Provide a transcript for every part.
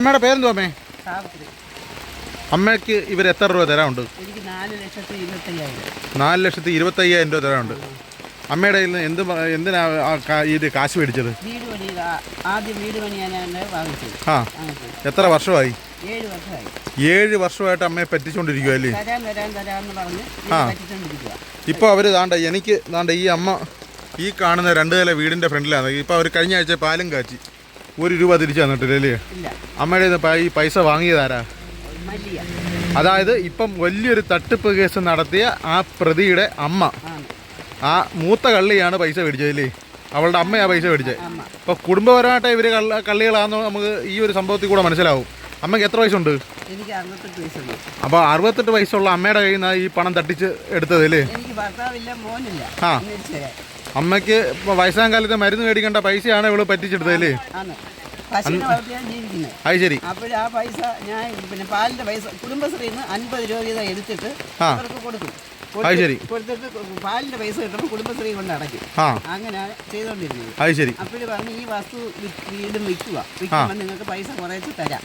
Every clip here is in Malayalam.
അമ്മയുടെ പേരെന്തോ അമ്മേ? അമ്മയ്ക്ക് ഇവർ എത്ര രൂപ തരാനുണ്ട്? എനിക്ക് 4,25,000. 4,25,000 രൂപ തരാനുണ്ട്. അമ്മയുടെ കയ്യിൽ നിന്ന് എന്തിനാ ഇത് കാശ് മേടിച്ചത്? ആദ്യം വീട് പണിയാനാണ് വാങ്ങിച്ചത്. ആ, എത്ര വർഷമായി? 7 വർഷമായി. 7 വർഷമായിട്ട് അമ്മയെ പറ്റിച്ചോണ്ടിരിക്കുക അല്ലേ? തരാന്ന് പറഞ്ഞ് പറ്റിച്ചോണ്ടിരിക്കുക. ഇപ്പോൾ അവർ എനിക്ക് ഈ അമ്മ ഈ കാണുന്ന 2 നില വീടിൻ്റെ ഫ്രണ്ടിലാണ്. ഇപ്പോൾ അവർ കഴിഞ്ഞ ആഴ്ച പാലും കാച്ചി 1 രൂപ തിരിച്ചു തന്നിട്ടില്ലേ? അമ്മയുടെ ഈ പൈസ വാങ്ങിയതാരാ? അതായത് ഇപ്പം വലിയൊരു തട്ടിപ്പ് കേസ് നടത്തിയ ആ പ്രതിയുടെ അമ്മ, ആ മൂത്ത കള്ളിയാണ് പൈസ മേടിച്ചതല്ലേ? അവളുടെ അമ്മയാ പൈസ മേടിച്ചത്. അപ്പോൾ കുടുംബപരമായിട്ട് ഇവർ കള്ളികളാണെന്ന് നമുക്ക് ഈ ഒരു സംഭവത്തിൽ കൂടെ മനസ്സിലാവും. അമ്മയ്ക്ക് എത്ര വയസ്സുണ്ട്? എനിക്ക് 68 വയസ്സുണ്ട്. അപ്പോൾ 68 വയസ്സുള്ള അമ്മയുടെ കയ്യിൽ നിന്ന് ഈ പണം തട്ടിച്ച് എടുത്തതല്ലേ? എനിക്ക് ഭർത്താവില്ല, മോനില്ല. ആ, അമ്മയ്ക്ക് വയസ്സാം കാലത്ത് മരുന്ന് മേടിക്കേണ്ട പൈസയാണ് ഇവള് പറ്റിച്ചെടുത്തതല്ലേ? അത് ശരി. അപ്പോൾ ആ പൈസ ഞാൻ പിന്നെ പാലിന്റെ പൈസ കുടുംബശ്രീന്ന് 50 രൂപ വീതം എടുത്തിട്ട് അവർക്ക് കൊടുക്കും. കൊടുത്തിട്ട് പാലിന്റെ പൈസ കിട്ടുമ്പോൾ കുടുംബശ്രീ കൊണ്ട് അടയ്ക്കും. അങ്ങനെയാണ് ചെയ്തോണ്ടിരുന്നത്. അത് ശരി. അപ്പോഴും പറഞ്ഞ് ഈ വസ്തു വീടും വിൽക്കുമ്പോൾ നിങ്ങൾക്ക് പൈസ കുറച്ച് തരാം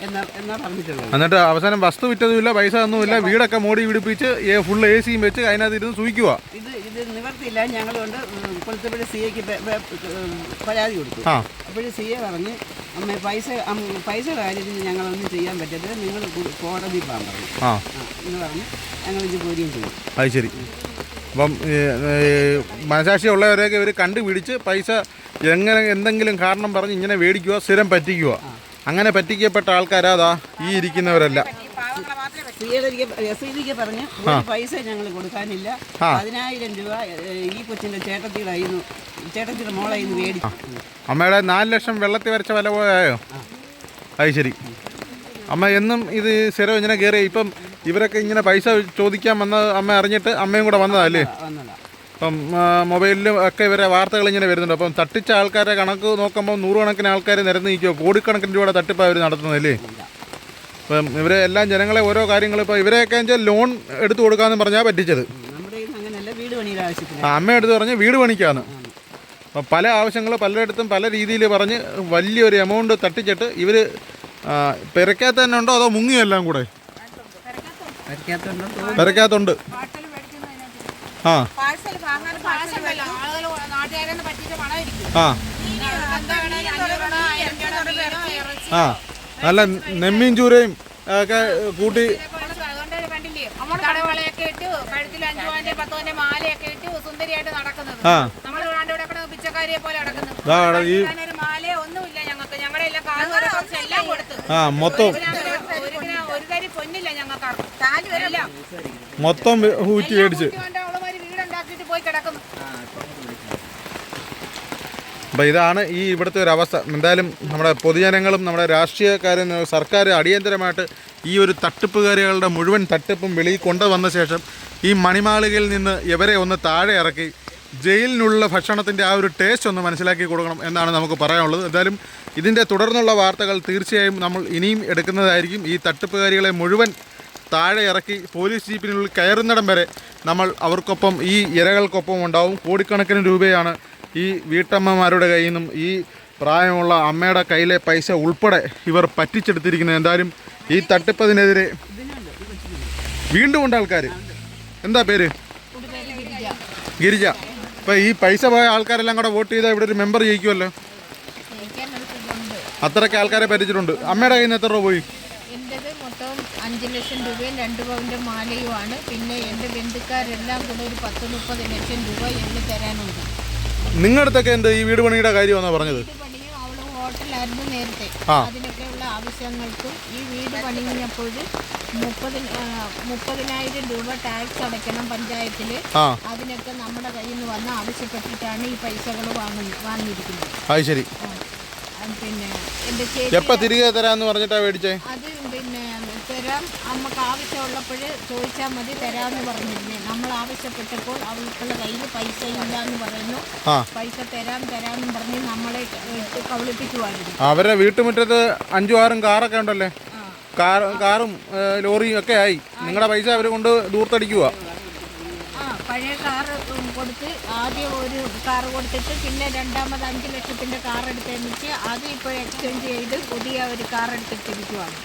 എന്നാ പറഞ്ഞിട്ടുള്ളത്. എന്നിട്ട് അവസാനം വസ്തു വിറ്റതുമില്ല, പൈസ ഒന്നുമില്ല, വീടൊക്കെ മോടി പിടിപ്പിച്ച് ഫുൾ AC വെച്ച് അതിനകത്ത് ഇരുന്ന് സൂയിക്കുക. ഇത് നിവർത്തിയില്ല. ഞങ്ങൾ കൊണ്ട് കൊടുത്തപ്പോഴും CAക്ക് പരാതി കൊടുത്തു. അപ്പോഴും CA പറഞ്ഞ് അമ്മ പൈസയുടെ കാര്യത്തിൽ ഞങ്ങളൊന്നും ചെയ്യാൻ പറ്റത്തില്ല, നിങ്ങൾ കോടതി പോകാൻ പറഞ്ഞു എന്ന് പറഞ്ഞ് ഞങ്ങൾ ഇത് പോരുകയും ചെയ്യും. അത് ശരി. അപ്പം മനസാക്ഷി ഉള്ളവരെയൊക്കെ ഇവർ കണ്ടുപിടിച്ച് പൈസ എന്തെങ്കിലും കാരണം പറഞ്ഞ് ഇങ്ങനെ മേടിക്കുക, സ്ഥിരം പറ്റിക്കുക. അങ്ങനെ പറ്റിക്കപ്പെട്ട ആൾക്കാരാതാ ഈ ഇരിക്കുന്നവരല്ല. രസീതിക്ക് പറഞ്ഞ് പൈസ ഞങ്ങൾ കൊടുക്കാനില്ല, 10,000 രൂപ ഈ കൊച്ചിന്റെ ചേട്ടത്തിയുടെ മോളായിരുന്നു മേടിച്ചു. അമ്മയുടെ 4 ലക്ഷം വെള്ളത്തിൽ വരച്ച വില പോയോ? അത് ശരി. അമ്മ എന്നും ഇത് സ്ഥിരം ഇങ്ങനെ കയറി ഇപ്പം ഇവരൊക്കെ ഇങ്ങനെ പൈസ ചോദിക്കാൻ വന്ന അമ്മ അറിഞ്ഞിട്ട് അമ്മയും കൂടെ വന്നതല്ലേ? അപ്പം മൊബൈലിലും ഒക്കെ ഇവരെ വാർത്തകൾ ഇങ്ങനെ വരുന്നുണ്ട്. അപ്പം തട്ടിച്ച ആൾക്കാരെ കണക്ക് നോക്കുമ്പോൾ 100 കണക്കിന് ആൾക്കാർ നിരന്ന് നിൽക്കുമോ, കോടിക്കണക്കിന് രൂപയുടെ തട്ടിപ്പ് അവർ നടത്തുന്നതല്ലേ? അപ്പം ഇവരെ എല്ലാം ജനങ്ങളെ ഓരോ കാര്യങ്ങൾ ഇപ്പോൾ ഇവരെയൊക്കെ വെച്ചാൽ ലോൺ എടുത്തു കൊടുക്കാമെന്ന് പറഞ്ഞാൽ പറ്റിച്ചത്. അമ്മ എടുത്ത് പറഞ്ഞ് വീട് പണിക്കാന്ന്. അപ്പം പല ആവശ്യങ്ങൾ പലയിടത്തും പല രീതിയിൽ പറഞ്ഞ് വലിയൊരു എമൗണ്ട് തട്ടിച്ചിട്ട് ഇവർ പെരക്കാത്ത തന്നെ ഉണ്ടോ അതോ മുങ്ങിയെല്ലാം കൂടെ? പെരക്കാത്തുണ്ട്. ആ ആ നല്ല നെമ്മീൻ ചൂരയും ഒക്കെ കൂട്ടി മൊത്തം ഊറ്റി മേടിച്ച്. അപ്പം ഇതാണ് ഈ ഇവിടുത്തെ ഒരു അവസ്ഥ. എന്തായാലും നമ്മുടെ പൊതുജനങ്ങളും നമ്മുടെ രാഷ്ട്രീയക്കാരും സർക്കാർ അടിയന്തരമായിട്ട് ഈ ഒരു തട്ടിപ്പുകാരികളുടെ മുഴുവൻ തട്ടിപ്പും വെളിയിൽ കൊണ്ടുവന്ന ശേഷം ഈ മണിമാളികയിൽ നിന്ന് ഇവരെ ഒന്ന് താഴെ ഇറക്കി ജയിലിനുള്ള ഭക്ഷണത്തിൻ്റെ ആ ഒരു ടേസ്റ്റ് ഒന്ന് മനസ്സിലാക്കി കൊടുക്കണം എന്നാണ് നമുക്ക് പറയാനുള്ളത്. എന്തായാലും ഇതിൻ്റെ തുടർന്നുള്ള വാർത്തകൾ തീർച്ചയായും നമ്മൾ ഇനിയും എടുക്കുന്നതായിരിക്കും. ഈ തട്ടിപ്പുകാരികളെ മുഴുവൻ താഴെ ഇറക്കി പോലീസ് ജീപ്പിനുള്ളിൽ കയറുന്നിടം വരെ നമ്മൾ അവർക്കൊപ്പം ഈ ഇരകൾക്കൊപ്പം ഉണ്ടാവും. കോടിക്കണക്കിന് രൂപയാണ് ഈ വീട്ടമ്മമാരുടെ കയ്യിൽ നിന്നും ഈ പ്രായമുള്ള അമ്മയുടെ കയ്യിലെ പൈസ ഉൾപ്പെടെ ഇവർ പറ്റിച്ചെടുത്തിരിക്കുന്നത്. എന്തായാലും ഈ തട്ടിപ്പതിനെതിരെ വീണ്ടും ഉണ്ട് ആൾക്കാർ. എന്താ പേര്? ഗിരിജ. അപ്പോൾ ഈ പൈസ പോയ ആൾക്കാരെല്ലാം കൂടെ വോട്ട് ചെയ്താൽ ഇവിടെ ഒരു മെമ്പർ ജയിക്കുമല്ലോ. അത്രയ്ക്ക് ആൾക്കാരെ പറ്റിച്ചിട്ടുണ്ട്. അമ്മയുടെ കയ്യിൽ നിന്ന് എത്ര രൂപ പോയി? എൻ്റെത് മൊത്തം 5 ലക്ഷം രൂപയും 2 പവൻ്റെ മാലയുമാണ്. പിന്നെ എൻ്റെ ബന്ധുക്കാരെല്ലാം കൂടെ ഒരു 10-30 ലക്ഷം രൂപ എനിക്ക് തരാനുണ്ട്. നിങ്ങളുടെ അടുത്തൊക്കെ എന്ത് ഈ വീട് പണിയുടെ കാര്യമാണോ പറഞ്ഞത്? വീട് പണിയും അവൾ ഹോട്ടലായിരുന്നു നേരത്തെ. അതിനൊക്കെയുള്ള ആവശ്യങ്ങൾക്കും ഈ വീട് പണിഞ്ഞപ്പോൾ 30,000 രൂപ ടാക്സ് അടയ്ക്കണം പഞ്ചായത്തിൽ. അതിനൊക്കെ നമ്മുടെ കയ്യിൽ നിന്ന് വന്ന് ആവശ്യപ്പെട്ടിട്ടാണ് ഈ പൈസകൾ വാങ്ങിയിരിക്കുന്നത്. അത് ശരി. പിന്നെ എൻ്റെ എപ്പോൾ തിരികെ തരാമെന്ന് പറഞ്ഞിട്ടാണ് മേടിച്ചേ? അത് പിന്നെ തരാം, നമുക്ക് ആവശ്യമുള്ളപ്പോൾ ചോദിച്ചാൽ മതി, തരാമെന്ന് പറഞ്ഞിരുന്നേ. നമ്മൾ ആവശ്യപ്പെട്ടപ്പോൾ അവൾക്കുള്ള കയ്യിൽ പൈസ ഇല്ല എന്ന് പറയുന്നു. പൈസ തരാമെന്ന് പറഞ്ഞ് നമ്മളെ കബളിപ്പിക്കുവായിരുന്നു. അവരുടെ വീട്ടുമുറ്റത്ത് 5-6 കാറൊക്കെ ഉണ്ടല്ലേ? കാറും ലോറിയും ഒക്കെ ആയി. നിങ്ങളുടെ പൈസ അവർ കൊണ്ട് ദൂർത്തടിക്കുക. പഴയ കാറ് കൊടുത്ത് ആദ്യം ഒരു കാറ് കൊടുത്തിട്ട് പിന്നെ രണ്ടാമത് 5 ലക്ഷത്തിൻ്റെ കാർ എടുത്തെന്നിച്ച് അത് ഇപ്പോൾ എക്സ്ചേഞ്ച് ചെയ്ത് പുതിയ ഒരു കാർ എടുത്തിട്ടിരിക്കുവാണ്.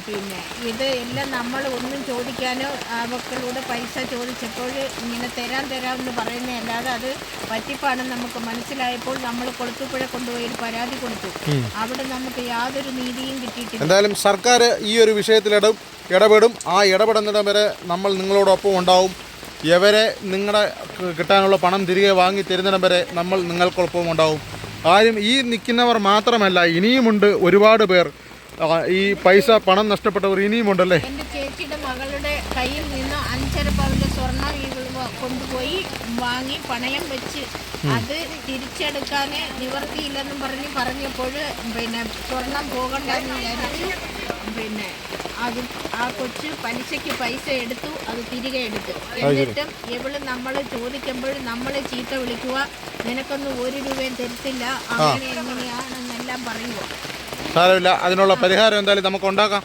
പിന്നെ ഇത് എല്ലാം നമ്മൾ ഒന്നും ചോദിക്കാനോ മക്കളോട് പൈസ ചോദിച്ചപ്പോൾ ഇങ്ങനെ തരാമെന്ന് പറയുന്നതല്ലാതെ അത് പറ്റിപ്പാണെന്ന് നമുക്ക് മനസ്സിലായപ്പോൾ നമ്മൾ കൊളുത്തുപുഴ കൊണ്ടുപോയി ഒരു പരാതി കൊടുത്തു. അവിടെ നമുക്ക് യാതൊരു നീതിയും കിട്ടിയിട്ടില്ല. എന്തായാലും സർക്കാർ ഈ ഒരു വിഷയത്തിൽ ഇടപെടും. ആ ഇടപെടുന്നിടം വരെ നമ്മൾ നിങ്ങളോടൊപ്പം ഉണ്ടാവും. ഇവരെ നിങ്ങളുടെ കിട്ടാനുള്ള പണം തിരികെ വാങ്ങി തരുന്നിടം വരെ നമ്മൾ നിങ്ങൾക്കൊപ്പം ഉണ്ടാവും. ആരും ഈ നിൽക്കുന്നവർ മാത്രമല്ല, ഇനിയുമുണ്ട് ഒരുപാട് പേർ. ഈ പണം നഷ്ടപ്പെട്ടവർ ഇനിയുമുണ്ടല്ലേ? എൻ്റെ ചേച്ചിയുടെ മകളുടെ കയ്യിൽ നിന്ന് 5.5 പവൻ്റെ സ്വർണം കൊണ്ടുപോയി വാങ്ങി പണയം വെച്ച് അത് തിരിച്ചെടുക്കാൻ നിവർത്തിയില്ലെന്നും പറഞ്ഞപ്പോൾ പിന്നെ സ്വർണം പോകണ്ടെന്ന് വിചാരിച്ചു. പിന്നെ അത് ആ കൊച്ച് പലിശയ്ക്ക് പൈസ എടുത്തു, അത് തിരികെ എടുത്തു. എന്നിട്ടും ഇവള് നമ്മൾ ചോദിക്കുമ്പോൾ നമ്മളെ ചീത്ത വിളിക്കുക, നിനക്കൊന്നും 1 രൂപയും തരത്തില്ല, അങ്ങനെ എങ്ങനെയാണെന്നെല്ലാം പറയുക. സാരമില്ല, അതിനുള്ള പരിഹാരം എന്തായാലും നമുക്ക് ഉണ്ടാക്കാം.